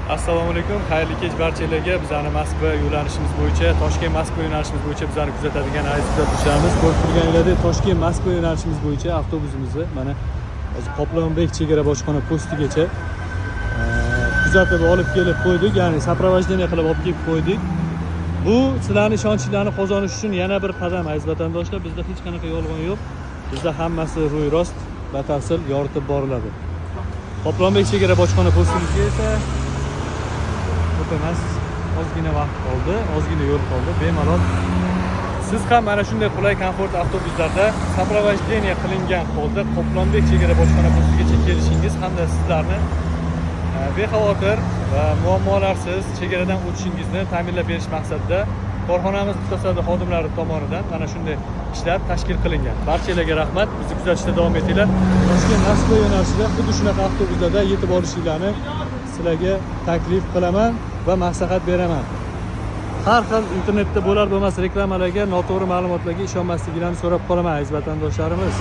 Assalomu alaykum, xayrli kech barchalarga. Bizning Moskva yo'nalishimiz bo'yicha, Toshkent Moskva yo'nalishimiz bo'yicha bizlarni kuzatadigan aziz kuzatuvchilarimiz, ko'rib turganingizdek, Toshkent Moskva yo'nalishimiz bo'yicha avtobusimizni mana hozir Qoplonbek chegara bojxona postigacha kuzatib olib kelib qo'ydik, ya'ni soprovojдение qilib olib kelib qo'ydik. Bu sizlarning ishonchinglarni qozonish uchun yana bir qadam aziz vatandoshlar. Bizda hech qanaqa yolg'on yo'q. Bizda hammasi ro'y rost, batafsil yoritib boriladi. Qoplonbek chegara bojxona postiga esa emas, ozgina vaqt qoldi, ozgina yo'l qoldi. Bemalol siz ham mana shunday qulay komfort avtobuslarda soprovojдение qilingan holda Qoplonbek chegara bojxona postigacha kelishingiz hamda sizlarni bexavotir va muammolarsiz chegaradan o'tishingizni ta'minlab berish maqsadida korxonamiz mutasaddi xodimlari tomonidan mana shunday ishlar tashkil qilingan. Barchalarga rahmat. Bizni kuzatishda davom etinglar. Toshkent Moskva yo'nalishida xuddi shunaqa avtobuslarda yetib olishinglarni sizlarga taklif qilaman va maslahat beraman. Har xil internetda bo'lar bo'lmas reklamalarga, noto'g'ri ma'lumotlarga ishonmasliklarini so'rab qolaman aziz vatandoshlarimiz.